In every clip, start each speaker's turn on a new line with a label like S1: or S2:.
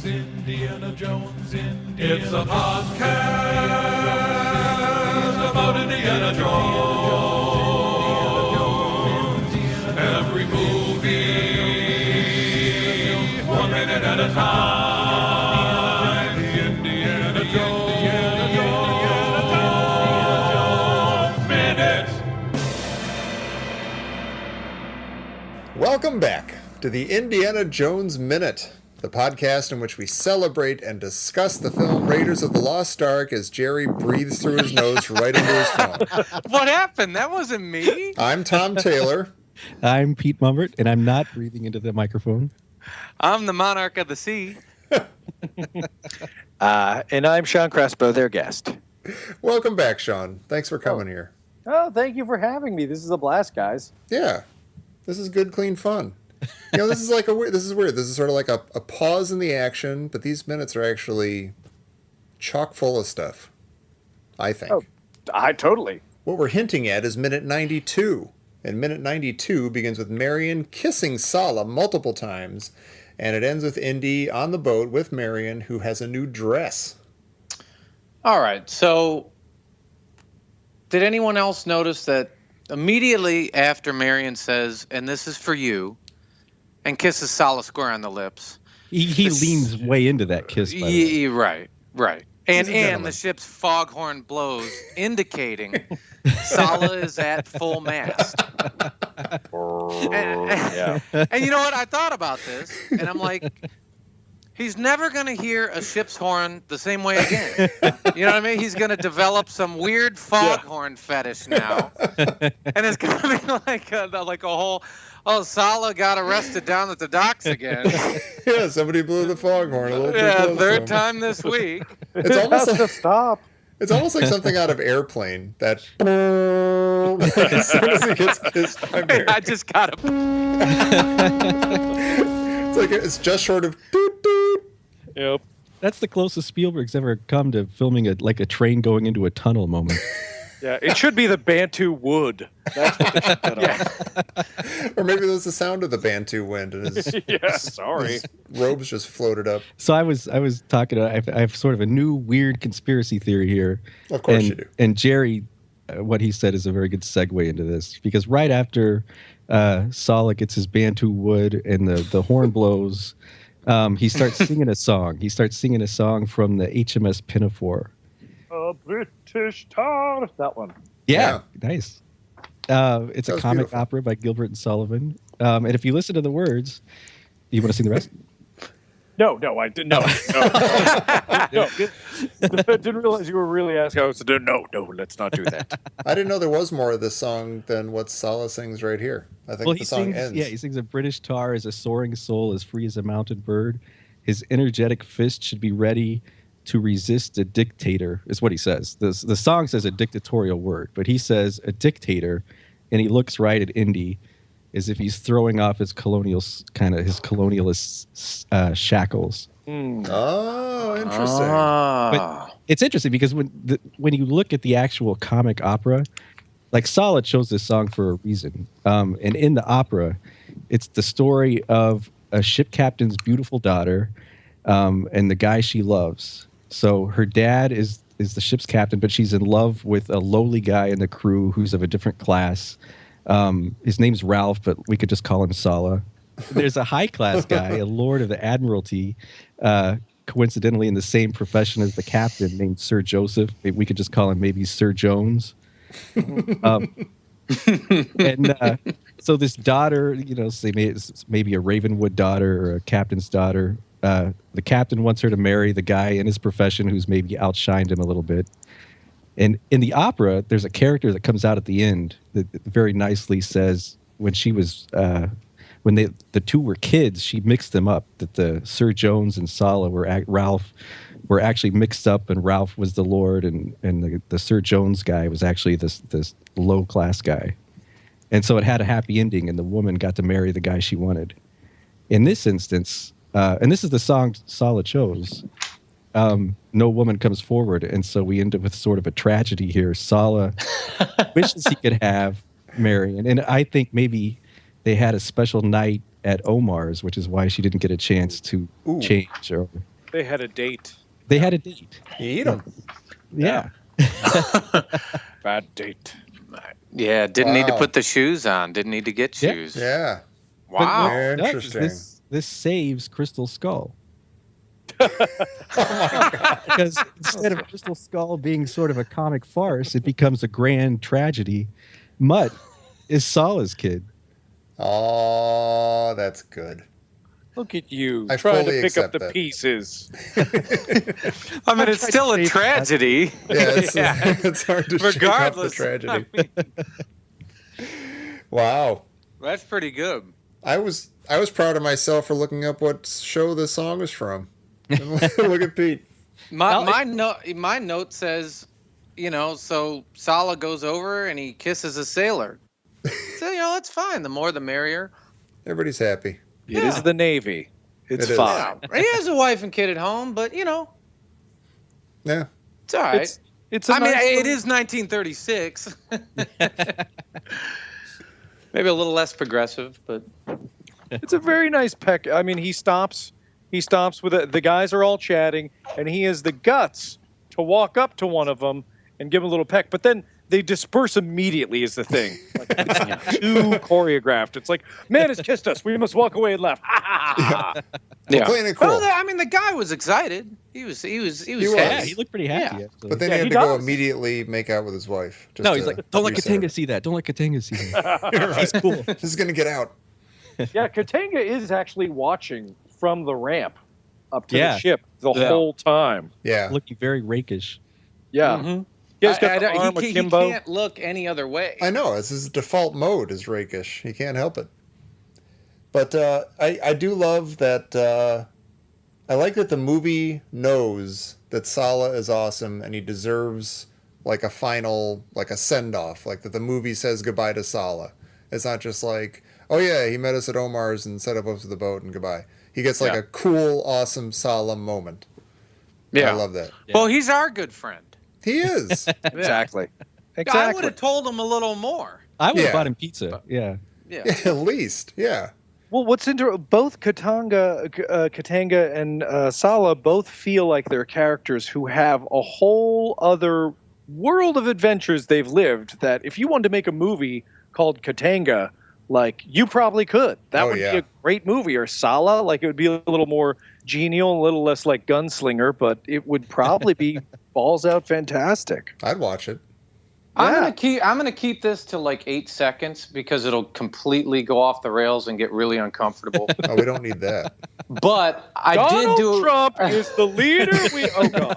S1: Indiana Jones, It's a podcast about Indiana Jones. Every movie, 1 minute at a time. Indiana Jones Minute.
S2: Welcome back to the Indiana Jones Minute, the podcast in which we celebrate and discuss the film Raiders of the Lost Ark as Jerry breathes through his nose right into his phone.
S3: What happened? That wasn't me.
S2: I'm Tom Taylor.
S4: I'm Pete Mumbert, and I'm not breathing into the microphone.
S3: I'm the monarch of the sea.
S5: And I'm Sean Crespo, their guest.
S2: Welcome back, Sean. Thanks for coming here.
S6: Oh, thank you for having me. This is a blast, guys.
S2: Yeah, this is good, clean fun. You know, this is like this is weird. This is sort of like a pause in the action, but these minutes are actually chock full of stuff, I think.
S6: Oh, I totally.
S2: What we're hinting at is minute 92. And minute 92 begins with Marion kissing Sallah multiple times, and it ends with Indy on the boat with Marion, who has a new dress.
S3: All right. So, did anyone else notice that immediately after Marion says, "And this is for you," and kisses Sallah square on the lips?
S4: He leans way into that kiss. By the way.
S3: Right. And the ship's foghorn blows, indicating Sallah is at full mast. And you know what? I thought about this, and I'm like, he's never going to hear a ship's horn the same way again. You know what I mean? He's going to develop some weird foghorn fetish now, and it's going to be like a whole. Oh, Sallah got arrested down at the docks again.
S2: Yeah, somebody blew the foghorn a little too close to
S3: third
S2: him.
S3: time this week.
S2: It's almost
S6: Has to stop.
S2: It's almost like something out of Airplane. That as soon as he gets kissed by Marion.
S3: I just got to.
S2: It's just short of doot doot.
S6: Yep.
S4: That's the closest Spielberg's ever come to filming a train going into a tunnel moment.
S6: Yeah, it should be the Bantu wood. That's what they should put on.
S2: Or maybe it was the sound of the Bantu wind and his,
S6: Sorry.
S2: his robes just floated up.
S4: So I was talking. I have sort of a new weird conspiracy theory here.
S2: Of course you do.
S4: And Jerry, what he said is a very good segue into this, because right after Sallah gets his Bantu wood and the horn blows, he starts singing a song. He starts singing a song from the HMS Pinafore.
S6: A British tar. That one.
S4: Yeah. Nice. It's a comic
S2: beautiful.
S4: opera by Gilbert and Sullivan. And if you listen to the words, do you want to sing the rest?
S6: No, I didn't. No. I didn't realize you were really asking. I was no, let's not do that.
S2: I didn't know there was more of this song than what Sallah sings right here. I think the song ends.
S4: Yeah, he sings a British tar is a soaring soul as free as a mountain bird. His energetic fist should be ready to resist a dictator, is what he says. The song says a dictatorial word, but he says a dictator, and he looks right at Indy as if he's throwing off his colonialist shackles.
S2: Oh, interesting.
S4: But it's interesting because when you look at the actual comic opera, like Sallah chose this song for a reason. And in the opera, it's the story of a ship captain's beautiful daughter and the guy she loves. So her dad is the ship's captain, but she's in love with a lowly guy in the crew who's of a different class. His name's Ralph, but we could just call him Sallah. There's a high-class guy, a lord of the Admiralty, coincidentally in the same profession as the captain, named Sir Joseph. We could just call him maybe Sir Jones. So this daughter, say maybe a Ravenwood daughter or a captain's daughter. The captain wants her to marry the guy in his profession who's maybe outshined him a little bit. And in the opera, there's a character that comes out at the end that very nicely says when she was when the two were kids, she mixed them up. That the Sir Jones and Sallah Ralph were actually mixed up, and Ralph was the lord, and the Sir Jones guy was actually this low class guy. And so it had a happy ending, and the woman got to marry the guy she wanted. In this instance, and this is the song Sallah chose, no woman comes forward, and so we end up with sort of a tragedy here. Sallah wishes he could have Marion, and I think maybe they had a special night at Omar's, which is why she didn't get a chance to change.
S6: They had a date.
S4: They had a date.
S2: You eat them.
S4: Yeah.
S6: Bad date.
S3: Yeah, didn't need to
S2: Wow.
S3: put the shoes on. Didn't need to get
S4: Yeah.
S3: shoes.
S2: Yeah.
S3: Wow.
S2: Very
S4: No, 'cause
S2: interesting.
S4: This saves Crystal Skull.
S2: Oh
S4: Because instead of Crystal Skull being sort of a comic farce, it becomes a grand tragedy. Mutt is Sallah's kid.
S2: Oh, that's good.
S6: Look at you
S2: I
S6: trying to
S2: fully
S6: pick up
S2: accept
S6: the
S2: that.
S6: pieces.
S3: I mean, it's still a tragedy.
S2: Yeah, it's hard to shake off the
S3: Regardless.
S2: tragedy.
S3: I mean,
S2: Wow.
S3: that's pretty good.
S2: I was proud of myself for looking up what show this song is from. And look at Pete.
S3: My note says, so Sallah goes over and he kisses a sailor. So that's fine. The more, the merrier.
S2: Everybody's happy.
S6: It is the Navy. It's
S2: It is.
S6: fine.
S3: He has a wife and kid at home, but
S2: Yeah.
S3: it's all right.
S6: It's a
S3: I mean,
S6: nice
S3: it
S6: little-
S3: is 1936. Maybe a little less progressive, but
S6: It's a very nice peck. I mean, he stops with the guys are all chatting, and he has the guts to walk up to one of them and give him a little peck. But then they disperse immediately. Is the thing. Like, it's too choreographed. It's like, man has kissed us. We must walk away and laugh. Ha, ha, ha, ha.
S2: We're playing it cool.
S3: well, I mean, the guy was excited. He was
S2: was.
S3: happy.
S4: Yeah, he looked pretty happy.
S3: Yeah.
S4: Actually.
S2: But then
S6: Yeah,
S2: he had
S6: he
S2: to go
S6: does.
S2: immediately make out with his wife. Just
S4: no, he's
S2: to
S4: like, don't let
S2: reset
S4: Katanga
S2: her.
S4: see that. Don't let Katanga see that.
S2: You're right.
S4: He's cool.
S2: This is going to get out.
S6: Yeah, Katanga is actually watching from the ramp up to
S4: Yeah.
S6: the ship the
S3: Yeah.
S6: whole time.
S2: Yeah.
S4: Looking very rakish.
S6: Yeah.
S3: Mhm.
S6: Yeah, he's got the arm
S3: he
S6: akimbo.
S3: can't look any other way.
S2: I know. It's his default mode is rakish. He can't help it. But I do love that. I like that the movie knows that Sallah is awesome and he deserves like a final, like a send off. Like that the movie says goodbye to Sallah. It's not just like, oh yeah, he met us at Omar's and set up us to the boat and goodbye. He gets like
S6: Yeah.
S2: a cool, awesome Sallah moment.
S3: Yeah.
S2: I love that.
S3: Well, he's our good friend.
S2: He is.
S6: Exactly.
S3: I would
S6: Exactly.
S3: have told him a little more.
S4: I would have
S2: Yeah.
S4: bought him pizza. Yeah.
S3: Yeah.
S2: At least, yeah.
S6: Well, what's both Katanga and Sallah both feel like they're characters who have a whole other world of adventures they've lived. That if you wanted to make a movie called Katanga, like you probably could. That
S2: Oh,
S6: would
S2: yeah.
S6: be a great movie. Or Sallah, like it would be a little more genial, a little less like Gunslinger, but it would probably be balls out fantastic.
S2: I'd watch it.
S3: I'm gonna keep this to like 8 seconds because it'll completely go off the rails and get really uncomfortable.
S2: Oh, we don't need that.
S3: But I
S6: Donald
S3: did do.
S6: Trump is the leader. Oh God.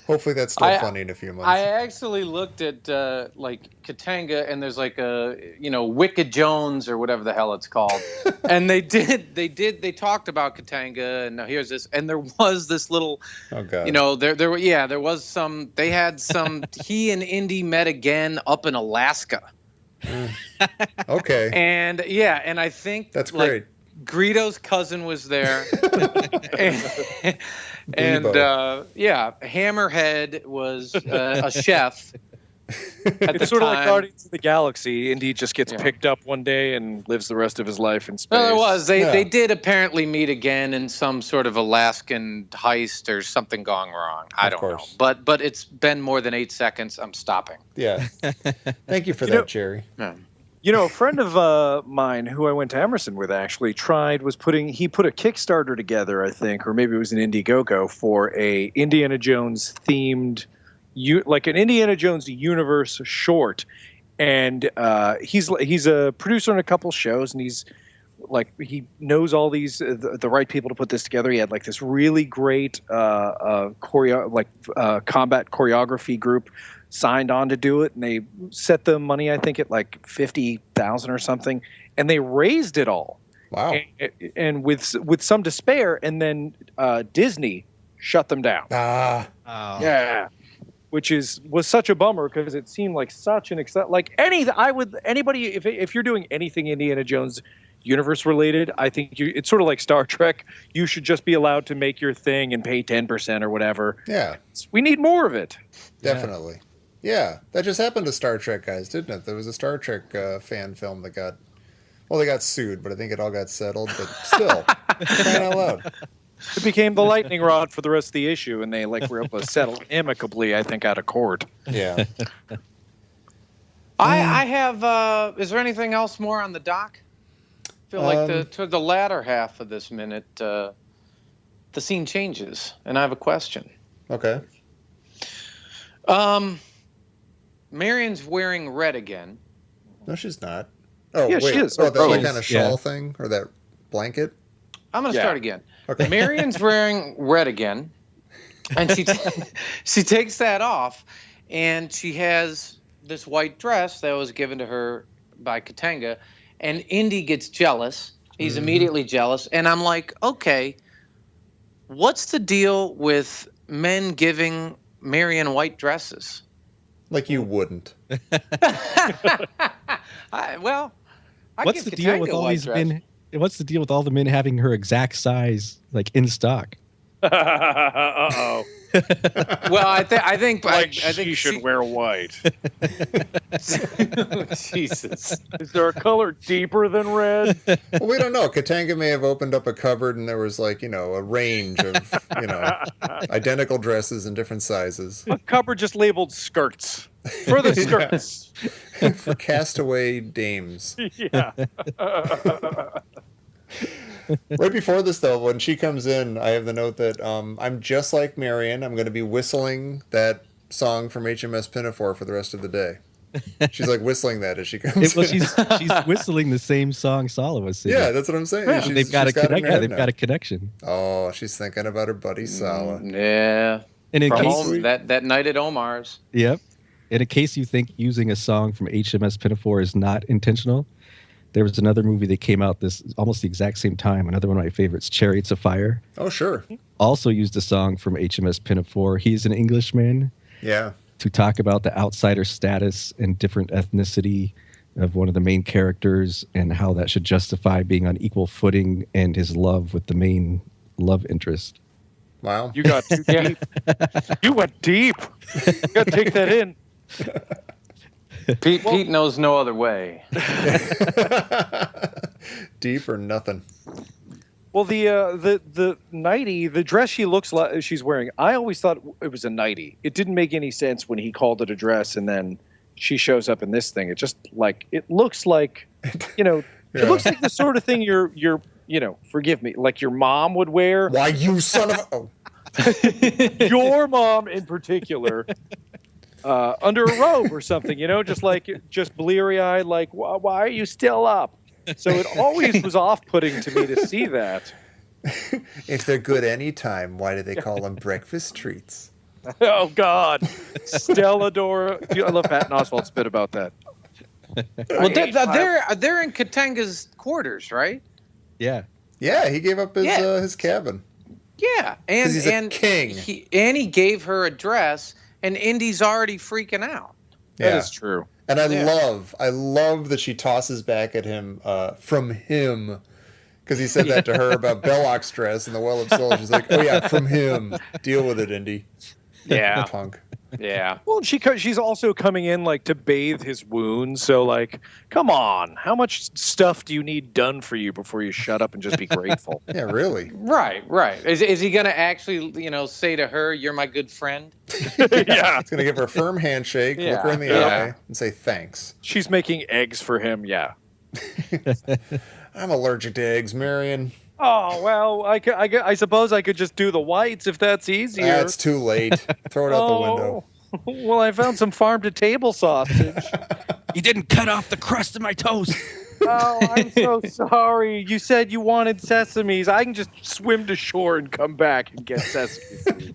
S2: Hopefully that's still
S3: I-
S2: funny in a few months.
S3: I actually looked at like Katanga, and there's like a Wicked Jones or whatever the hell it's called, and they talked about Katanga, and now here's this, and there was this little,
S2: Oh god.
S3: there was some, they had some, he and Indy met again up in Alaska,
S2: Okay.
S3: and I think
S2: That's
S3: like,
S2: great.
S3: Greedo's cousin was there, and Hammerhead was a chef. At
S6: It's
S3: the
S6: sort of like
S3: time.
S6: Guardians of the Galaxy. Indy just gets
S3: Yeah.
S6: picked up one day and lives the rest of his life in space.
S3: No, there was. They
S2: Yeah.
S3: did apparently meet again in some sort of Alaskan heist or something gone wrong. I
S2: Of
S3: don't know.
S2: course.
S3: But it's been more than 8 seconds. I'm stopping.
S2: Yeah. Thank you for
S6: You
S2: that,
S6: know-
S2: Jerry.
S3: Yeah.
S6: You know, a friend of mine who I went to Emerson with actually he put a Kickstarter together, I think, or maybe it was an Indiegogo for a Indiana Jones themed, like an Indiana Jones universe short. And he's a producer on a couple shows, and he knows all these the right people to put this together. He had like this really great combat choreography group signed on to do it, and they set the money, I think, at like 50,000 or something, and they raised it all,
S2: Wow.
S6: and with some despair, and then Disney shut them down.
S2: Ah.
S6: Yeah, which was such a bummer because it seemed like such an anybody if you're doing anything Indiana Jones universe related, I think it's sort of like Star Trek. You should just be allowed to make your thing and pay 10% or whatever.
S2: Yeah.
S6: We need more of it.
S2: Definitely. Yeah. That just happened to Star Trek guys, didn't it? There was a Star Trek fan film that they got sued, but I think it all got settled. But still, Crying out loud.
S6: It became the lightning rod for the rest of the issue, and they were able to settle amicably, I think, out of court.
S2: Yeah.
S3: I have. Is there anything else more on the dock? I feel like toward the latter half of this minute, the scene changes, and I have a question.
S2: Okay.
S3: Marion's wearing red again.
S2: No, she's not. Oh,
S6: Yeah,
S2: wait.
S6: she is.
S2: Oh, that
S6: Oh,
S2: kind of shawl thing or that blanket.
S3: I'm going to start again.
S2: Okay.
S3: Marion's wearing red again, and she takes that off, and she has this white dress that was given to her by Katanga, and Indy gets jealous. He's immediately jealous, and I'm like, okay, what's the deal with men giving Marion white dresses?
S2: Like you wouldn't.
S4: What's the deal with all these men? What's the deal with all the men having her exact size, like in stock?
S6: Uh-oh.
S3: Well, I think
S6: she should wear white.
S3: Jesus.
S6: Is there a color deeper than red?
S2: Well, we don't know. Katanga may have opened up a cupboard and there was a range of, identical dresses in different sizes.
S6: A cupboard just labeled skirts. For the skirts.
S2: For castaway dames.
S6: Yeah.
S2: Right before this, though, when she comes in, I have the note that I'm just like Marion. I'm going to be whistling that song from HMS Pinafore for the rest of the day. She's like whistling that as she comes in.
S4: She's whistling the same song Sallah was singing.
S2: Yeah, that's what I'm saying.
S4: Yeah, they've got a connection.
S2: Oh, she's thinking about her buddy Sallah.
S3: Yeah.
S4: And in
S3: From
S4: case
S3: that night at Omar's.
S4: Yep. And in case you think using a song from HMS Pinafore is not intentional, there was another movie that came out this almost the exact same time. Another one of my favorites, Chariots of Fire.
S2: Oh, sure.
S4: Also used a song from HMS Pinafore. He's an Englishman.
S2: Yeah.
S4: To talk about the outsider status and different ethnicity of one of the main characters and how that should justify being on equal footing and his love with the main love interest.
S2: Wow.
S6: You got too deep. You went deep. You got to take that in.
S3: Pete knows no other way.
S2: Deep or nothing.
S6: Well, the nightie, the dress she looks like she's wearing, I always thought it was a nightie. It didn't make any sense when he called it a dress, and then she shows up in this thing. It just it looks like, it looks like the sort of thing your forgive me, like your mom would wear.
S2: Why, you son of a... Oh.
S6: Your mom in particular. Under a robe or something, just bleary-eyed, like, why are you still up? So it always was off-putting to me to see that.
S2: If they're good any time, why do they call them breakfast treats?
S6: Oh, God. Stelladora. I love Patton Oswalt's bit about that.
S3: Well, they're in Katanga's quarters, right?
S4: Yeah.
S2: Yeah, he gave up his cabin.
S3: Yeah, and
S2: he's a king.
S3: He gave her a dress, and Indy's already freaking out.
S2: Yeah.
S6: That is true.
S2: And I love that she tosses back at him from him, because he said that to her about Belloc's dress in the Well of Soul. She's like, oh yeah, from him. Deal with it, Indy.
S3: Yeah.
S2: Punk.
S3: Yeah.
S6: Well, she's also coming in to bathe his wounds. So come on, how much stuff do you need done for you before you shut up and just be grateful?
S2: Yeah, really.
S3: Right. Is he going to actually, say to her, "You're my good friend"?
S6: Yeah.
S2: He's gonna give her a firm handshake, look her in the eye, and say thanks.
S6: She's making eggs for him. Yeah.
S2: I'm allergic to eggs, Marion.
S6: Oh, well, I suppose I could just do the whites if that's easier.
S2: It's too late. Throw it out the window.
S6: Well, I found some farm-to-table sausage.
S4: You didn't cut off the crust of my toast.
S6: Oh, I'm so sorry. You said you wanted sesames. I can just swim to shore and come back and get sesame.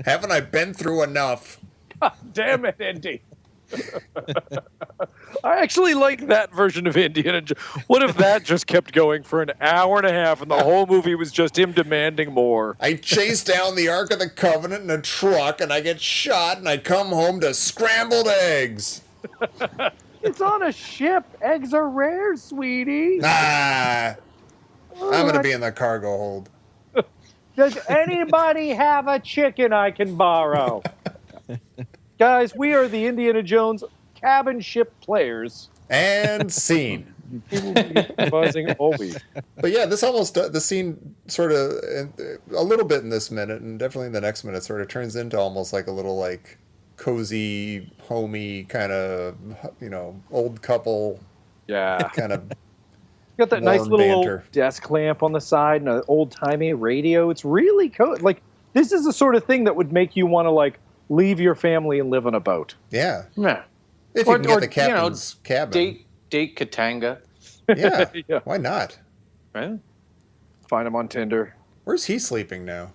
S2: Haven't I been through enough?
S6: God damn it, Indy. I actually like that version of Indiana Jones. What if that just kept going for an hour and a half and the whole movie was just him demanding more?
S2: I chase down the Ark of the Covenant in a truck and I get shot and I come home to scrambled eggs.
S6: It's on a ship. Eggs are rare, sweetie.
S2: I'm going to be in the cargo hold.
S6: Does anybody have a chicken I can borrow? Guys, we are the Indiana Jones cabin ship players.
S2: And scene.
S6: He will be improvising always.
S2: But yeah, the scene sort of a little bit in this minute, and definitely in the next minute, sort of turns into almost like a little like cozy, homey kind of old couple
S6: Yeah.
S2: kind of.
S6: Got that nice
S2: warm
S6: little
S2: banter.
S6: desk lamp on the side and an old-timey radio. It's really cool. Like, this is the sort of thing that would make you want to, like, leave your family and live on a boat.
S2: Yeah,
S3: Yeah.
S2: if you can get the captain's cabin.
S3: Date Katanga.
S2: Yeah,
S6: Yeah.
S2: why not?
S3: Right?
S6: Find him on Tinder.
S2: Where's he sleeping now?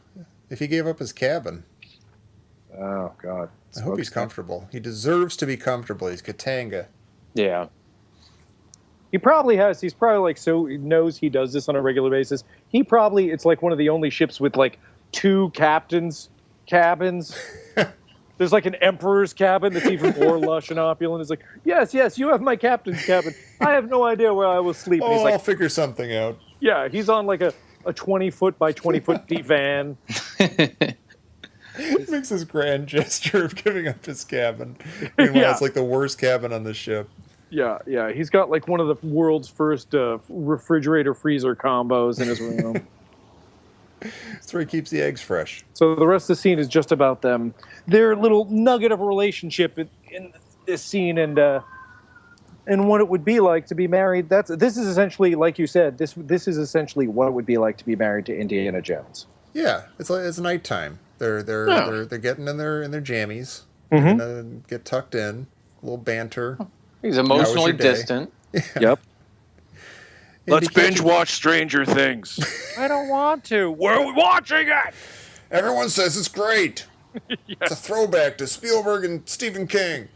S2: If he gave up his cabin,
S6: Oh, God.
S2: I hope he's comfortable. He deserves to be comfortable. He's Katanga.
S3: Yeah.
S6: He probably has. He's probably, like, so he knows he does this on a regular basis. It's like one of the only ships with, like, 2 captains' cabins. There's like an emperor's cabin that's even more lush and opulent. It's like, yes, you have my captain's cabin. I have no idea where I will sleep. And he's
S2: I'll
S6: like,
S2: figure something out.
S6: yeah, he's on like a 20-foot by 20-foot divan.
S2: He makes this grand gesture of giving up his cabin. Meanwhile,
S6: Yeah.
S2: it's like the worst cabin on the ship.
S6: Yeah. He's got like one of the world's first refrigerator freezer combos in his room.
S2: That's where he keeps the eggs fresh.
S6: So the rest of the scene is just about them, their little nugget of a relationship in this scene, and what it would be like to be married. This is essentially, like you said, this is essentially what it would be like to be married to Indiana Jones.
S2: Yeah, it's nighttime. They're getting in their jammies.
S6: Mhm.
S2: They're gonna get tucked in. A little banter.
S3: He's
S2: How
S3: emotionally
S2: was your day?
S3: distant.
S6: Yep.
S2: Let's binge
S6: watch Stranger Things. I don't want to. We're watching it.
S2: Everyone says it's great. It's a throwback to Spielberg and Stephen King.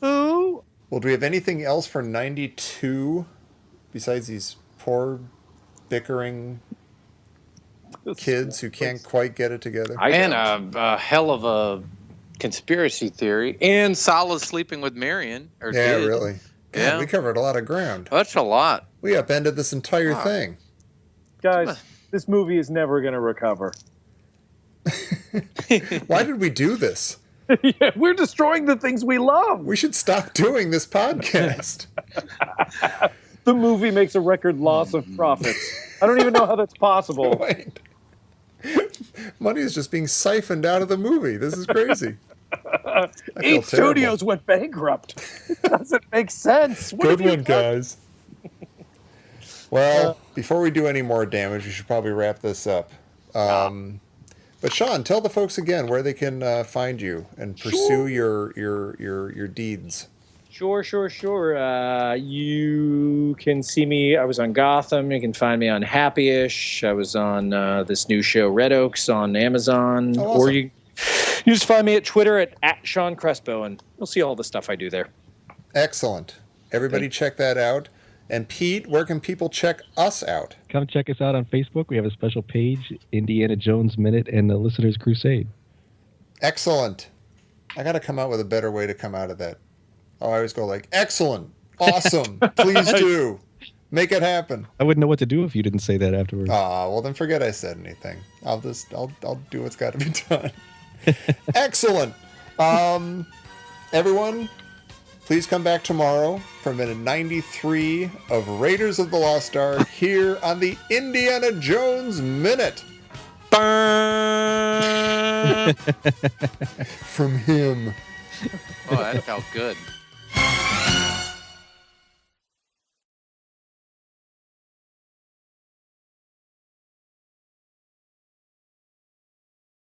S6: Who?
S2: Well, do we have anything else for 92 besides these poor bickering kids who can't quite get it together?
S3: And a hell of a conspiracy theory. And Salah's sleeping with Marion. Or
S2: Yeah,
S3: did.
S2: really. God,
S3: Yeah.
S2: we covered a lot of ground.
S3: That's a lot.
S2: We upended this entire thing.
S6: Guys, this movie is never going to recover.
S2: Why did we do this?
S6: Yeah, we're destroying the things we love.
S2: We should stop doing this podcast.
S6: The movie makes a record loss of profits. I don't even know how that's possible.
S2: Wait. Money is just being siphoned out of the movie. This is crazy. I feel
S6: 8
S2: terrible.
S6: studios went bankrupt. It doesn't make sense. What
S2: Good
S6: have you
S2: one,
S6: done?
S2: guys. Well, before we do any more damage, we should probably wrap this up. But Sean, tell the folks again where they can find you and pursue your deeds.
S6: Sure. You can see me. I was on Gotham. You can find me on Happy-ish. I was on this new show, Red Oaks, on Amazon.
S2: Oh, awesome.
S6: Or you just find me at Twitter at Sean Crespo, and you'll see all the stuff I do there.
S2: Excellent. Everybody check that out. And Pete, where can people check us out?
S4: Come check us out on Facebook. We have a special page, Indiana Jones Minute and the Listener's Crusade.
S2: Excellent. I got to come out with a better way to come out of that. Oh, I always go like, excellent, awesome, please do. Make it happen.
S4: I wouldn't know what to do if you didn't say that afterwards.
S2: Well then forget I said anything. I'll do what's got to be done. Excellent. Everyone, please come back tomorrow for minute 93 of Raiders of the Lost Ark here on the Indiana Jones Minute.
S3: Burn.
S2: From him.
S3: Oh, that felt good.